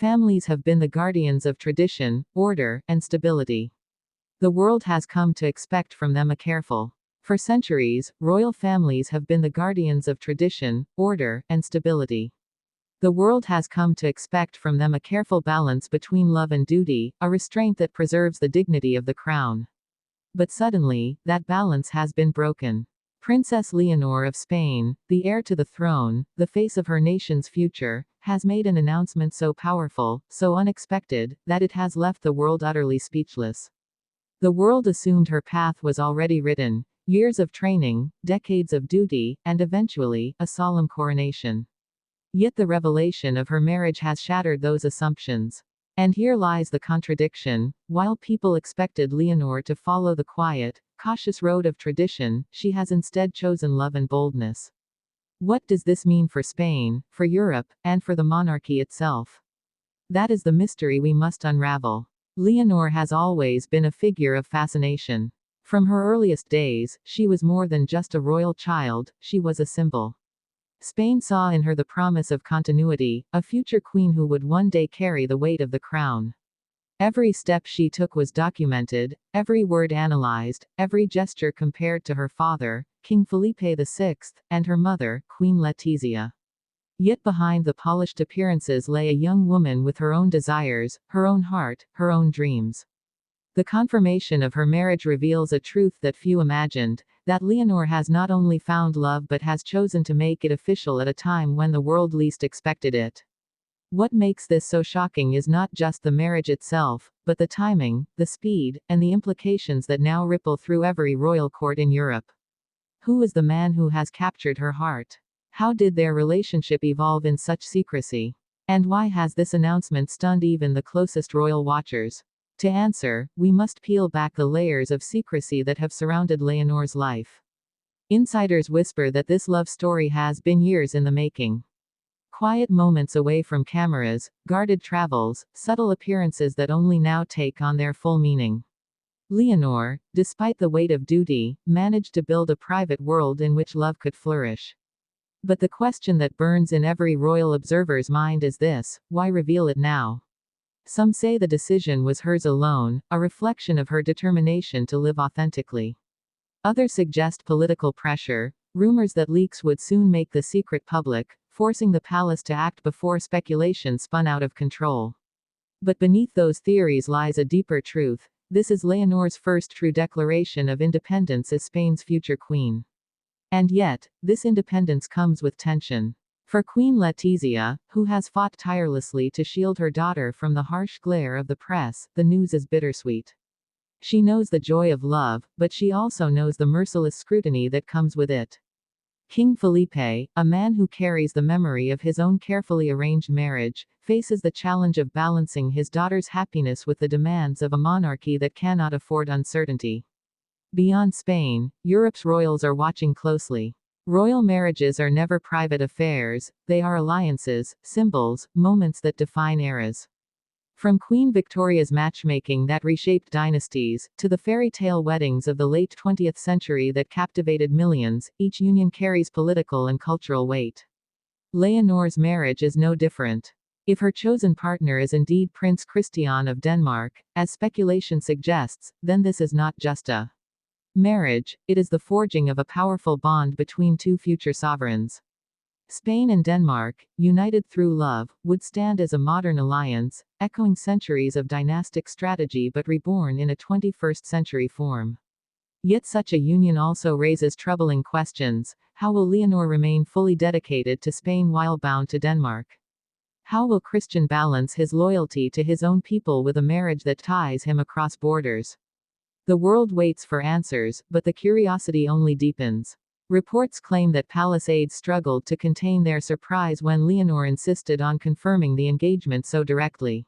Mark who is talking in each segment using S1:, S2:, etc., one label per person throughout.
S1: Families have been the guardians of tradition, order, and stability. The world has come to expect from them a careful. For centuries, royal families have been the guardians of tradition, order, and stability. The world has come to expect from them a careful balance between love and duty, a restraint that preserves the dignity of the crown. But suddenly, that balance has been broken. Princess Leonor of Spain, the heir to the throne, the face of her nation's future, has made an announcement so powerful, so unexpected, that it has left the world utterly speechless. The world assumed her path was already written: years of training, decades of duty, and eventually, a solemn coronation. Yet the revelation of her marriage has shattered those assumptions. And here lies the contradiction: while people expected Leonor to follow the quiet, cautious road of tradition, she has instead chosen love and boldness. What does this mean for Spain, for Europe, and for the monarchy itself? That is the mystery we must unravel. Leonor has always been a figure of fascination. From her earliest days, she was more than just a royal child, she was a symbol. Spain saw in her the promise of continuity, a future queen who would one day carry the weight of the crown. Every step she took was documented, every word analyzed, every gesture compared to her father, King Felipe VI, and her mother, Queen Letizia. Yet behind the polished appearances lay a young woman with her own desires, her own heart, her own dreams. The confirmation of her marriage reveals a truth that few imagined: that Leonor has not only found love but has chosen to make it official at a time when the world least expected it. What makes this so shocking is not just the marriage itself, but the timing, the speed, and the implications that now ripple through every royal court in Europe. Who is the man who has captured her heart? How did their relationship evolve in such secrecy? And why has this announcement stunned even the closest royal watchers? To answer, we must peel back the layers of secrecy that have surrounded Leonor's life. Insiders whisper that this love story has been years in the making. Quiet moments away from cameras, guarded travels, subtle appearances that only now take on their full meaning. Leonor, despite the weight of duty, managed to build a private world in which love could flourish. But the question that burns in every royal observer's mind is this: why reveal it now? Some say the decision was hers alone, a reflection of her determination to live authentically. Others suggest political pressure, rumors that leaks would soon make the secret public, forcing the palace to act before speculation spun out of control. But beneath those theories lies a deeper truth: this is Leonor's first true declaration of independence as Spain's future queen. And yet, this independence comes with tension. For Queen Letizia, who has fought tirelessly to shield her daughter from the harsh glare of the press, the news is bittersweet. She knows the joy of love, but she also knows the merciless scrutiny that comes with it. King Felipe, a man who carries the memory of his own carefully arranged marriage, faces the challenge of balancing his daughter's happiness with the demands of a monarchy that cannot afford uncertainty. Beyond Spain, Europe's royals are watching closely. Royal marriages are never private affairs, they are alliances, symbols, moments that define eras. From Queen Victoria's matchmaking that reshaped dynasties, to the fairy tale weddings of the late 20th century that captivated millions, each union carries political and cultural weight. Leonor's marriage is no different. If her chosen partner is indeed Prince Christian of Denmark, as speculation suggests, then this is not just a marriage, it is the forging of a powerful bond between two future sovereigns. Spain and Denmark, united through love, would stand as a modern alliance, echoing centuries of dynastic strategy but reborn in a 21st century form. Yet such a union also raises troubling questions: how will Leonor remain fully dedicated to Spain while bound to Denmark? How will Christian balance his loyalty to his own people with a marriage that ties him across borders? The world waits for answers, but the curiosity only deepens. Reports claim that palace aides struggled to contain their surprise when Leonor insisted on confirming the engagement so directly.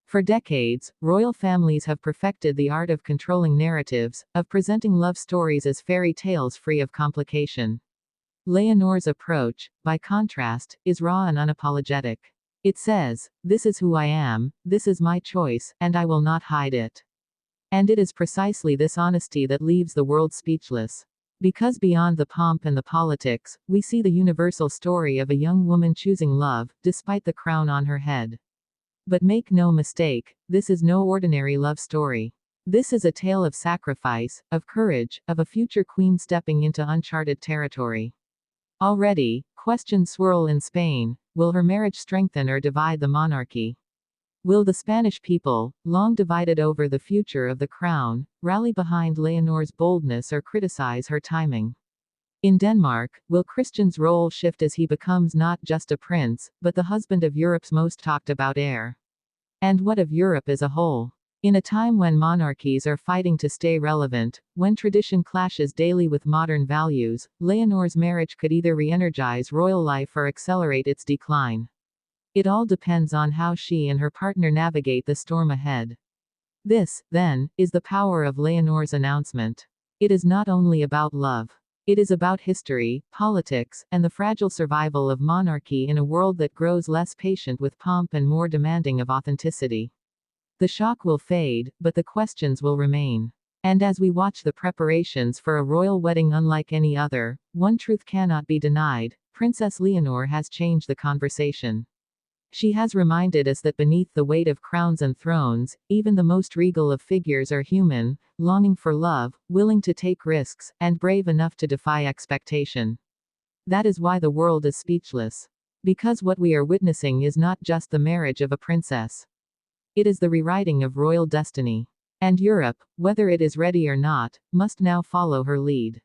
S1: For decades, royal families have perfected the art of controlling narratives, of presenting love stories as fairy tales free of complication. Leonor's approach, by contrast, is raw and unapologetic. It says, "This is who I am, this is my choice, and I will not hide it." And it is precisely this honesty that leaves the world speechless. Because beyond the pomp and the politics, we see the universal story of a young woman choosing love, despite the crown on her head. But make no mistake, this is no ordinary love story. This is a tale of sacrifice, of courage, of a future queen stepping into uncharted territory. Already, questions swirl in Spain. Will her marriage strengthen or divide the monarchy? Will the Spanish people, long divided over the future of the crown, rally behind Leonor's boldness or criticize her timing? In Denmark, will Christian's role shift as he becomes not just a prince, but the husband of Europe's most talked about heir? And what of Europe as a whole? In a time when monarchies are fighting to stay relevant, when tradition clashes daily with modern values, Leonor's marriage could either re-energize royal life or accelerate its decline. It all depends on how she and her partner navigate the storm ahead. This, then, is the power of Leonor's announcement. It is not only about love. It is about history, politics, and the fragile survival of monarchy in a world that grows less patient with pomp and more demanding of authenticity. The shock will fade, but the questions will remain. And as we watch the preparations for a royal wedding unlike any other, one truth cannot be denied: Princess Leonor has changed the conversation. She has reminded us that beneath the weight of crowns and thrones, even the most regal of figures are human, longing for love, willing to take risks, and brave enough to defy expectation. That is why the world is speechless. Because what we are witnessing is not just the marriage of a princess. It is the rewriting of royal destiny. And Europe, whether it is ready or not, must now follow her lead.